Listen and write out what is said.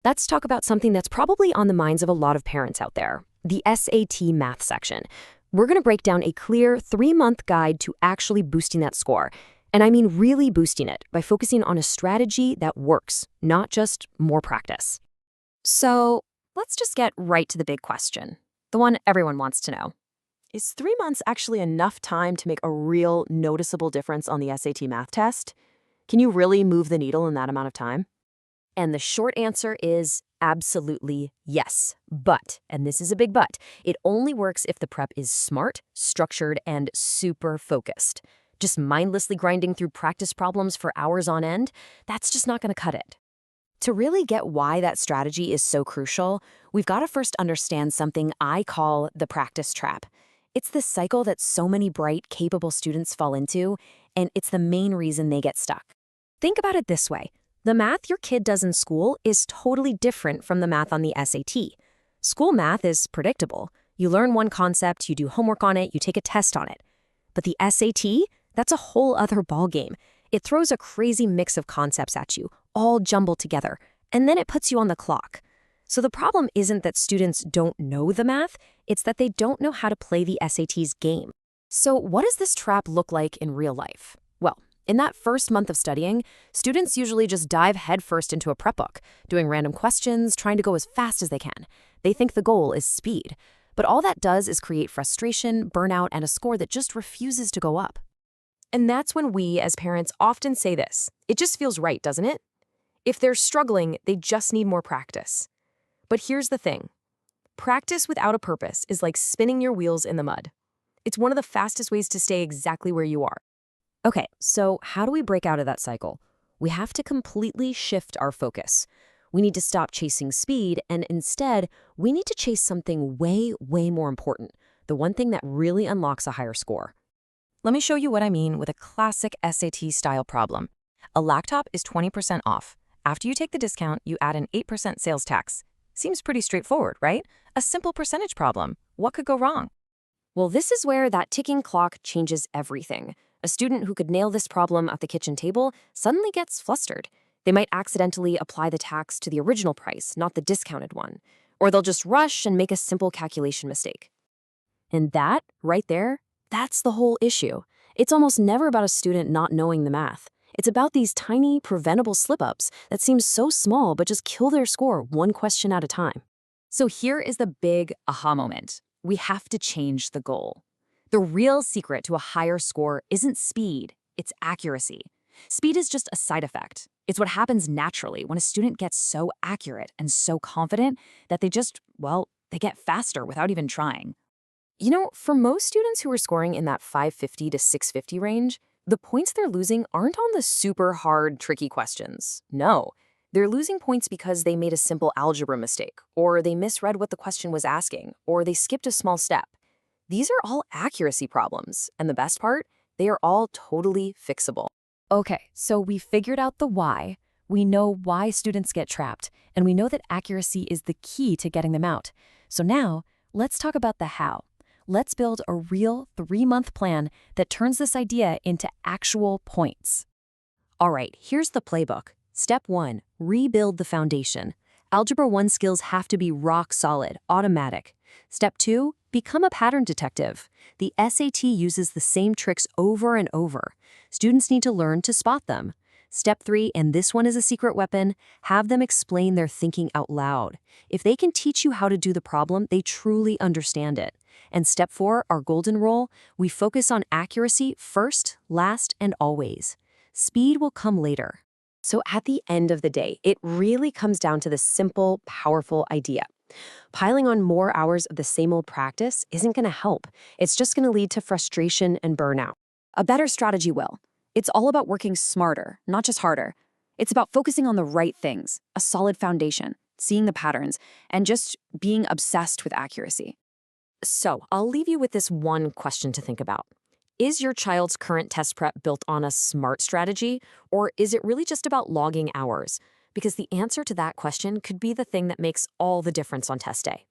Let's talk about something that's probably on the minds of a lot of parents out there, the SAT math section. We're going to break down a clear 3-month guide to actually boosting that score. And I mean really boosting it by focusing on a strategy that works, not just more practice. So let's just get right to the big question, the one everyone wants to know. Is 3 months actually enough time to make a real noticeable difference on the SAT math test? Can you really move the needle in that amount of time? And the short answer is absolutely yes. But, and this is a big but, it only works if the prep is smart, structured, and super focused. Just mindlessly grinding through practice problems for hours on end, that's just not going to cut it. To really get why that strategy is so crucial, we've got to first understand something I call the practice trap. It's the cycle that so many bright, capable students fall into, and it's the main reason they get stuck. Think about it this way. The math your kid does in school is totally different from the math on the SAT. School math is predictable. You learn one concept, you do homework on it, you take a test on it. But the SAT, that's a whole other ballgame. It throws a crazy mix of concepts at you, all jumbled together, and then it puts you on the clock. So the problem isn't that students don't know the math, it's that they don't know how to play the SAT's game. So what does this trap look like in real life? Well, in that first month of studying, students usually just dive headfirst into a prep book, doing random questions, trying to go as fast as they can. They think the goal is speed. But all that does is create frustration, burnout, and a score that just refuses to go up. And that's when we, as parents, often say this. It just feels right, doesn't it? If they're struggling, they just need more practice. But here's the thing. Practice without a purpose is like spinning your wheels in the mud. It's one of the fastest ways to stay exactly where you are. Okay, so how do we break out of that cycle? We have to completely shift our focus. We need to stop chasing speed, and instead, we need to chase something way, way more important, the one thing that really unlocks a higher score. Let me show you what I mean with a classic SAT-style problem. A laptop is 20% off. After you take the discount, you add an 8% sales tax. Seems pretty straightforward, right? A simple percentage problem. What could go wrong? Well, this is where that ticking clock changes everything. A student who could nail this problem at the kitchen table suddenly gets flustered. They might accidentally apply the tax to the original price, not the discounted one. Or they'll just rush and make a simple calculation mistake. And that, right there, that's the whole issue. It's almost never about a student not knowing the math. It's about these tiny, preventable slip-ups that seem so small but just kill their score one question at a time. So here is the big aha moment. We have to change the goal. The real secret to a higher score isn't speed, it's accuracy. Speed is just a side effect. It's what happens naturally when a student gets so accurate and so confident that they just, they get faster without even trying. You know, for most students who are scoring in that 550 to 650 range, the points they're losing aren't on the super hard, tricky questions. No, they're losing points because they made a simple algebra mistake, or they misread what the question was asking, or they skipped a small step. These are all accuracy problems, and the best part, they are all totally fixable. Okay, so we figured out the why. We know why students get trapped, and we know that accuracy is the key to getting them out. So now, let's talk about the how. Let's build a real 3-month plan that turns this idea into actual points. All right, here's the playbook. Step 1, rebuild the foundation. Algebra 1 skills have to be rock solid, automatic. Step 2, become a pattern detective. The SAT uses the same tricks over and over. Students need to learn to spot them. Step 3, and this one is a secret weapon, have them explain their thinking out loud. If they can teach you how to do the problem, they truly understand it. And step 4, our golden rule, we focus on accuracy first, last, and always. Speed will come later. So at the end of the day, it really comes down to the simple, powerful idea. Piling on more hours of the same old practice isn't going to help. It's just going to lead to frustration and burnout. A better strategy will. It's all about working smarter, not just harder. It's about focusing on the right things, a solid foundation, seeing the patterns, and just being obsessed with accuracy. So I'll leave you with this one question to think about. Is your child's current test prep built on a smart strategy, or is it really just about logging hours? Because the answer to that question could be the thing that makes all the difference on test day.